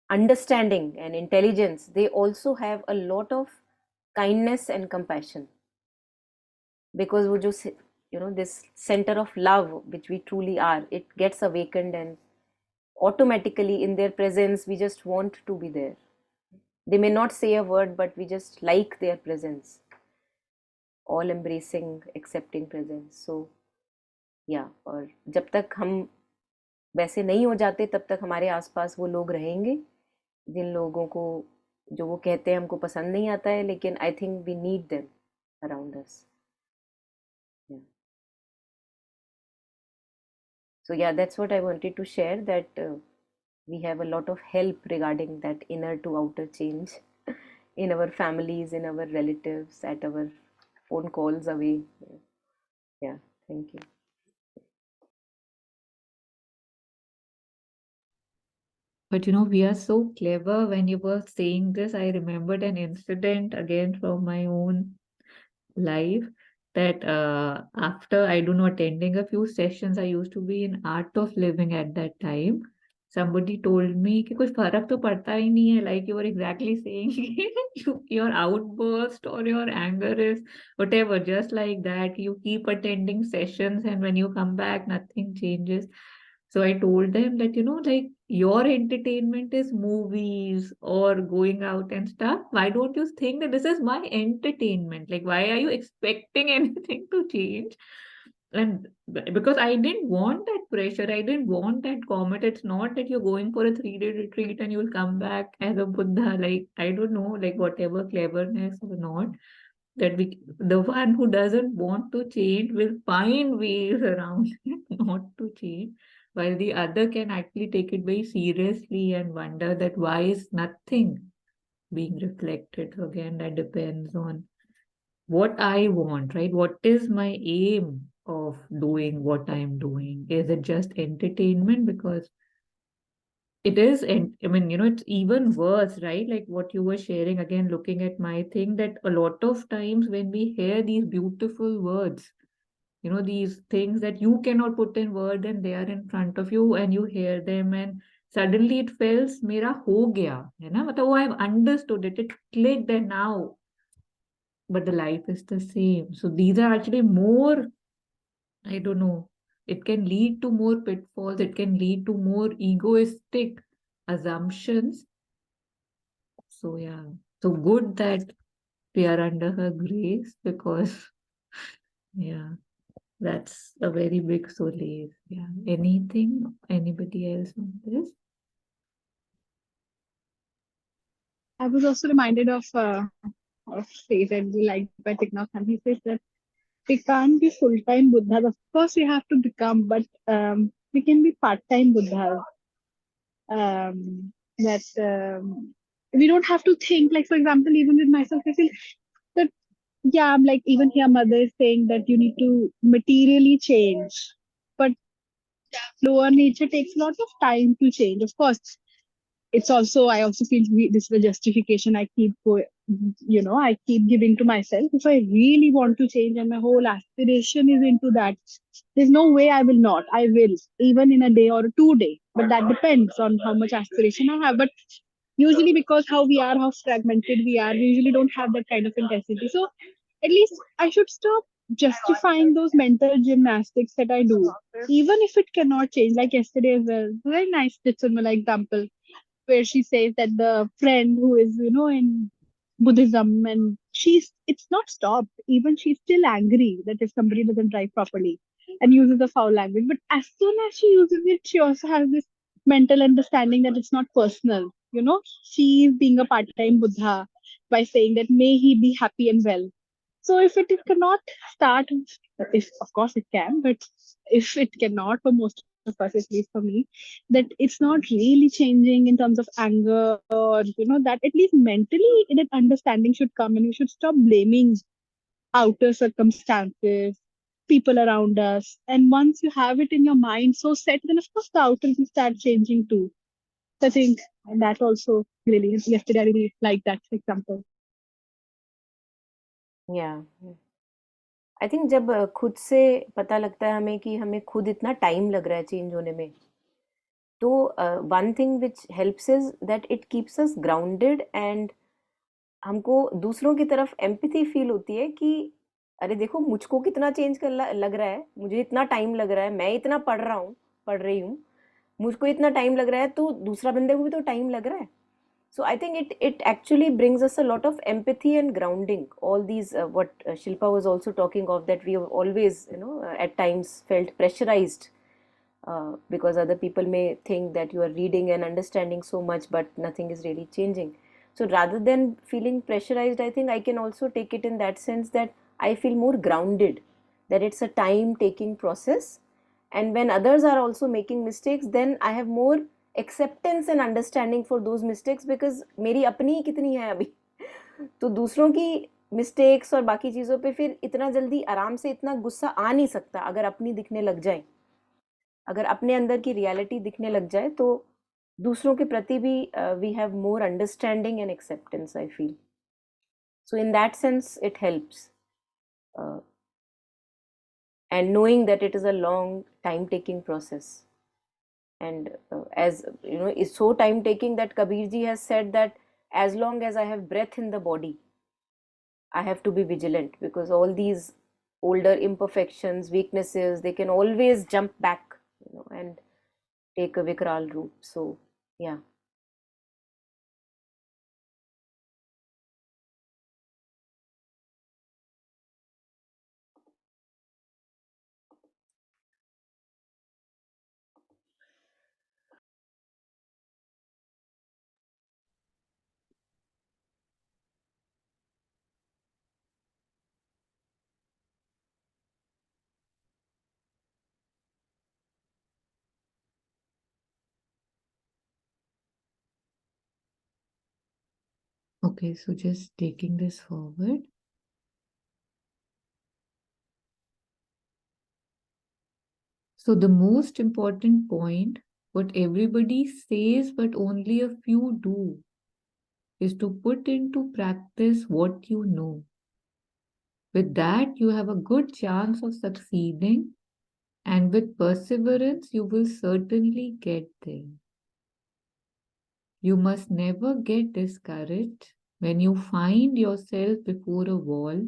understanding and intelligence, they also have a lot of kindness and compassion, because wo jo this center of love which we truly are, it gets awakened, and automatically in their presence we just want to be there. They may not say a word, but we just like their presence, all embracing, accepting presence. So yeah, और जब तक हम वैसे नहीं हो जाते तब तक हमारे आसपास वो लोग रहेंगे जिन लोगों को, जो वो कहते हैं हमको पसंद नहीं आता है, लेकिन I think we need them around us. So yeah, that's what I wanted to share, that we have a lot of help regarding that inner to outer change in our families, in our relatives, at our phone calls away. Yeah, thank you.
But we are so clever. When you were saying this, I remembered an incident again from my own life, that after, I don't know, attending a few sessions, I used to be in art of living at that time. Somebody told me कि कुछ फर्क तो पड़ता ही नहीं है, like you were exactly saying, your outburst or your anger is whatever, just like that. You keep attending sessions, and when you come back, nothing changes. So I told them that, like your entertainment is movies or going out and stuff. Why don't you think that this is my entertainment? Like, why are you expecting anything to change? And because I didn't want that pressure, I didn't want that comment. It's not that you're going for a 3-day retreat and you'll come back as a Buddha, like, I don't know, like whatever cleverness or not, that the one who doesn't want to change will find ways around it not to change, while the other can actually take it very seriously and wonder that why is nothing being reflected. So again, that depends on what I want, right? What is my aim of doing what I'm doing? Is it just entertainment? Because it is, and I mean, it's even worse, right? Like what you were sharing, again, looking at my thing, that a lot of times when we hear these beautiful words, these things that you cannot put in word, and they are in front of you and you hear them, and suddenly it feels mera ho gaya, है ना, मतलब, oh, I've understood it, it clicked, and now, but the life is the same. So these are actually more, I don't know, it can lead to more pitfalls, it can lead to more egoistic assumptions. So yeah, so good that we are under her grace, because yeah, that's a very big solace. Yeah. Anything, anybody else on this?
I was also reminded of phrase I really liked by Thich Nhat Hanh. He says that we can't be full-time Buddhas. Of course, we have to become, but we can be part-time Buddhas. That we don't have to think. Like, for example, even with myself, I feel that, yeah, I'm like, even here, mother is saying that you need to materially change, but lower nature takes a lot of time to change. Of course, it's also, I also feel this is the justification I keep I keep giving to myself. If I really want to change and my whole aspiration is into that, there's no way I will not. I will, even in a day or 2 day, but that depends on how much aspiration I have. But usually, because how we are, how fragmented we are, we usually don't have that kind of intensity. So at least I should stop justifying those mental gymnastics that I do, even if it cannot change. Like yesterday as well, very nice Titsunmala example, where she says that the friend who is, in Buddhism, and it's not stopped. Even she's still angry that if somebody doesn't drive properly and uses a foul language. But as soon as she uses it, she also has this mental understanding that it's not personal. She is being a part-time Buddha by saying that may he be happy and well. So if it cannot start, if of course it can, but if it cannot for most of us, at least for me, that it's not really changing in terms of anger, or that at least mentally that understanding should come, and we should stop blaming outer circumstances, people around us. And once you have it in your mind so set, then of course the outer will start changing too. So I think, and that also really, yesterday I really liked that example.
Yeah. I think जब खुद से पता लगता है हमें कि हमें खुद इतना टाइम लग रहा है चेंज होने में, तो one thing which helps is that it keeps us grounded, and हमको दूसरों की तरफ एम्पैथी फील होती है कि अरे देखो मुझको कितना चेंज कर लग रहा है, मुझे इतना टाइम लग रहा है, मैं इतना पढ़ रही हूँ, मुझको इतना टाइम लग रहा है, तो दूसरा बंदे को भी तो टाइम लग रहा है. So I think it actually brings us a lot of empathy and grounding. All these what Shilpa was also talking of, that we have always at times felt pressurized because other people may think that you are reading and understanding so much, but nothing is really changing. So rather than feeling pressurized, I think I can also take it in that sense that I feel more grounded, that it's a time taking process. And when others are also making mistakes, then I have more acceptance and understanding for those mistakes, because मेरी अपनी ही कितनी है अभी. तो दूसरों की mistakes और बाकी चीज़ों पे फिर इतना जल्दी आराम से इतना गुस्सा आ नहीं सकता. अगर अपनी दिखने लग जाए, अगर अपने अंदर की रियलिटी दिखने लग जाए, तो दूसरों के प्रति भी we have more understanding and acceptance, I feel. So in that sense it helps, and knowing that it is a long time taking process. And as you know, it's so time taking that Kabir ji has said that as long as I have breath in the body, I have to be vigilant, because all these older imperfections, weaknesses, they can always jump back, and take a vikral route. So yeah.
Okay, so just taking this forward. So the most important point, what everybody says but only a few do, is to put into practice what you know. With that, you have a good chance of succeeding, and with perseverance, you will certainly get there. You must never get discouraged when you find yourself before a wall.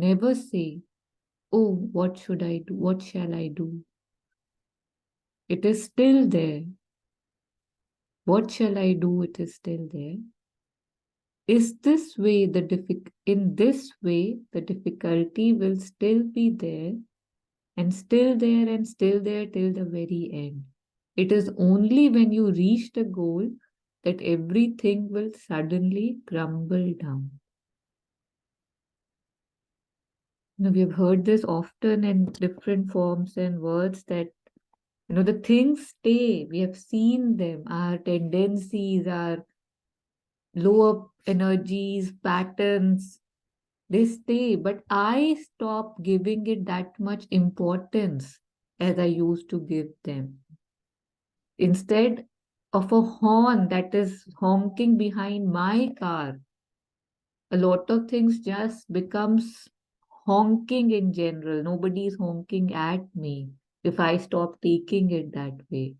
Never say, "Oh, what should I do? What shall I do?" It is still there. What shall I do? It is still there. Is this way in this way the difficulty will still be there, and still there and still there till the very end. It is only when you reach the goal that everything will suddenly crumble down. We have heard this often in different forms and words, that the things stay. We have seen them, our tendencies, our lower energies, patterns, they stay. But I stop giving it that much importance as I used to give them. Instead of a horn that is honking behind my car, a lot of things just becomes honking in general. Nobody is honking at me if I stop taking it that way.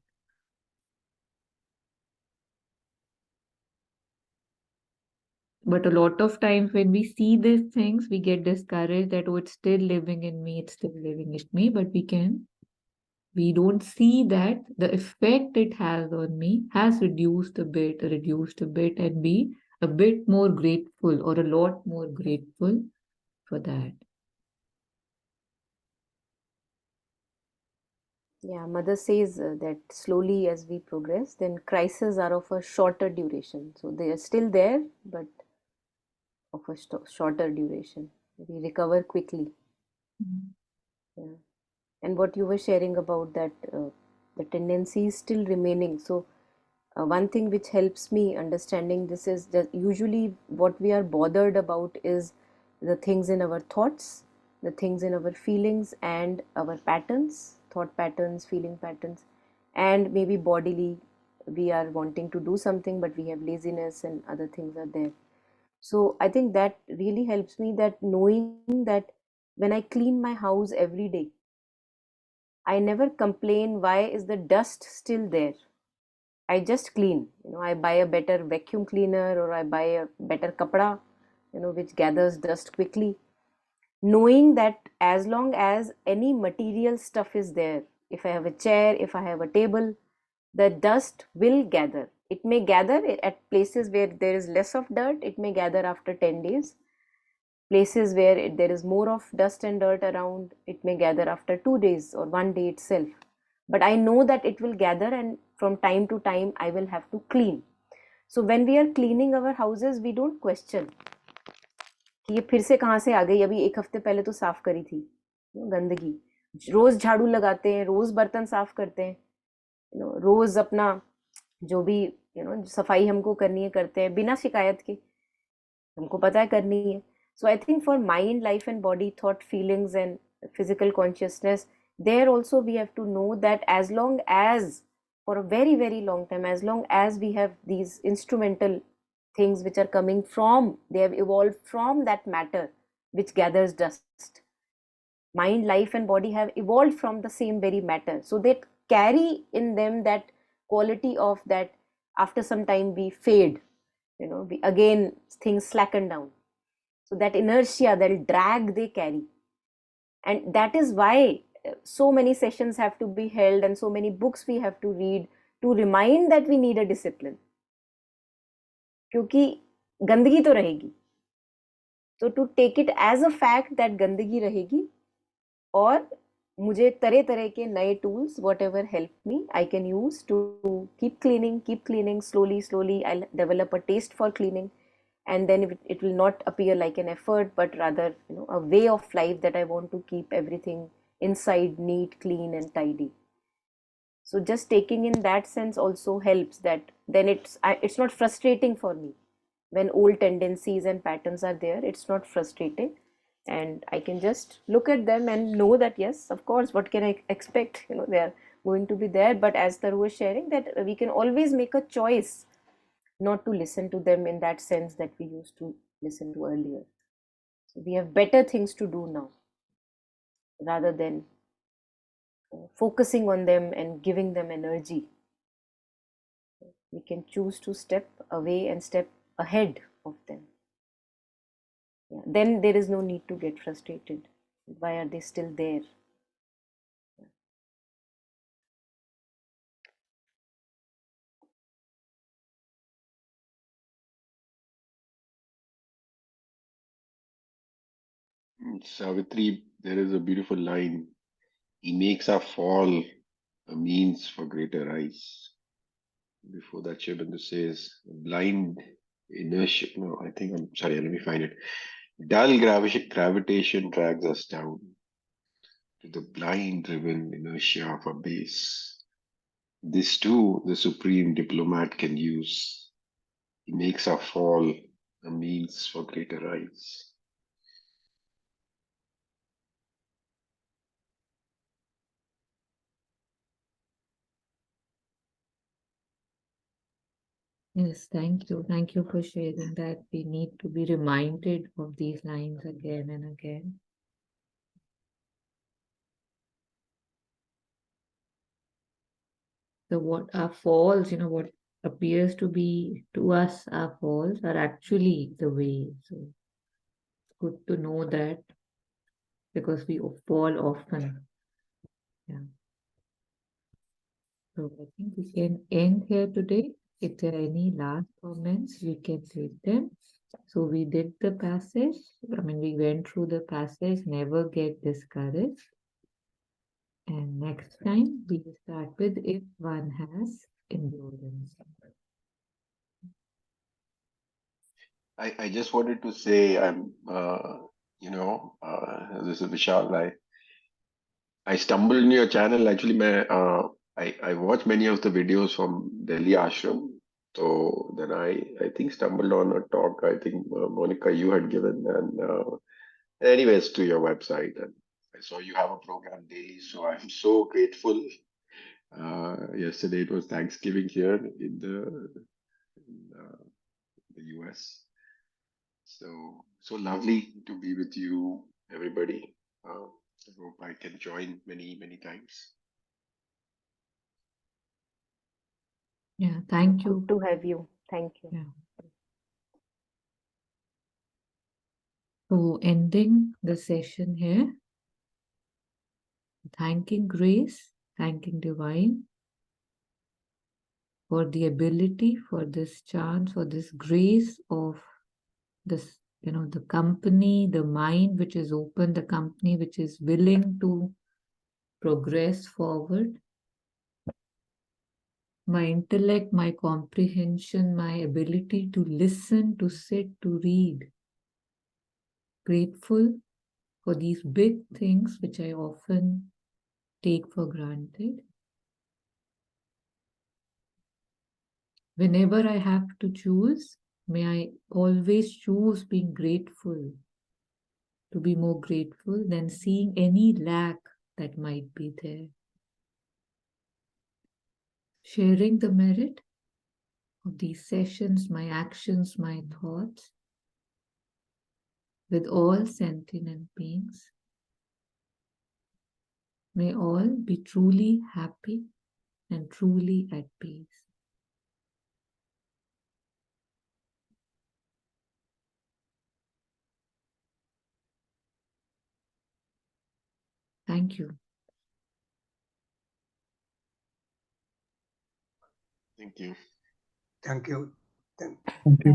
But a lot of times when we see these things, we get discouraged that, oh, it's still living in me, it's still living in me. But we don't see that the effect it has on me has reduced a bit, and be a bit more grateful, or a lot more grateful for that.
Yeah, mother says that slowly as we progress, then crises are of a shorter duration. So they are still there, but of a shorter duration. We recover quickly.
Mm.
Yeah. And what you were sharing about that, the tendency is still remaining. So one thing which helps me understanding this is that usually what we are bothered about is the things in our thoughts, the things in our feelings, and our patterns, thought patterns, feeling patterns, and maybe bodily we are wanting to do something, but we have laziness and other things are there. So I think that really helps me, that knowing that when I clean my house every day, I never complain why is the dust still there. I just clean. I buy a better vacuum cleaner, or I buy a better kapda, which gathers dust quickly. Knowing that as long as any material stuff is there, if I have a chair, if I have a table, the dust will gather. It may gather at places where there is less of dirt, it may gather after 10 days. Places where there is more of dust and dirt around, it may gather after 2 days or one day itself. But I know that it will gather, and from time to time I will have to clean. So when we are cleaning our houses, we don't question कि ये फिर से कहाँ से आ गई, अभी एक हफ्ते पहले तो साफ करी थी गंदगी. रोज झाड़ू लगाते हैं, रोज बर्तन साफ करते हैं, रोज अपना जो भी सफाई हमको करनी है करते हैं बिना शिकायत के, हमको पता है करनी है. So I think for mind, life and body, thought, feelings and physical consciousness, there also we have to know that as long as, for a very, very long time, as long as we have these instrumental things which are coming from, they have evolved from that matter which gathers dust. Mind, life and body have evolved from the same very matter. So they carry in them that quality of that after some time we fade, we again things slacken down. So that inertia, that drag they carry. And that is why so many sessions have to be held and so many books we have to read to remind that we need a discipline. क्योंकि गंदगी तो रहेगी. So to take it as a fact that गंदगी रहेगी, और मुझे तरह तरह के नए tools, whatever help me, I can use to keep cleaning slowly. I'll develop a taste for cleaning, and then it will not appear like an effort, but rather a way of life that I want to keep everything inside neat, clean and tidy. So just taking in that sense also helps, that then it's not frustrating for me when old tendencies and patterns are there. It's not frustrating, and I can just look at them and know that yes, of course, what can I expect, they are going to be there. But as Taru was sharing, that we can always make a choice not to listen to them in that sense that we used to listen to earlier. So we have better things to do now rather than focusing on them and giving them energy. We can choose to step away and step ahead of them. Yeah. Then there is no need to get frustrated. Why are they still there?
Savitri, there is a beautiful line. He makes our fall a means for greater rise. Before that, Shobindu says, blind inertia. No, I think I'm sorry, let me find it. Dull gravitation drags us down to the blind driven inertia of a base. This too, the supreme diplomat can use. He makes our fall a means for greater rise.
Yes, thank you. Thank you for sharing that. We need to be reminded of these lines again and again. So what are falls, what appears to be to us our falls are actually the way. So it's good to know that, because we fall often. Yeah. So I think we can end here today. If there are any last comments, we can take them. So we did the passage. We went through the passage, never get discouraged. And next time we will start with if one has endurance.
I just wanted to say this is Vishal. I stumbled in your channel. Actually, I watched many of the videos from Delhi Ashram. So then I think stumbled on a talk. I think Monica you had given, and anyways to your website, and I saw you have a program daily. So I'm so grateful. Yesterday it was Thanksgiving here in the US. So lovely to be with you, everybody. I hope I can join many, many times.
Yeah, thank you.
Good to have you. Thank you.
Yeah. So ending the session here, thanking Grace, thanking Divine for the ability, for this chance, for this grace of this, the company, the mind which is open, the company which is willing to progress forward. My intellect, my comprehension, my ability to listen, to sit, to read. Grateful for these big things which I often take for granted. Whenever I have to choose, may I always choose being grateful, to be more grateful than seeing any lack that might be there. Sharing the merit of these sessions, my actions, my thoughts, with all sentient beings. May all be truly happy and truly at peace. Thank you.
Thank you.
Thank you.
Thank you.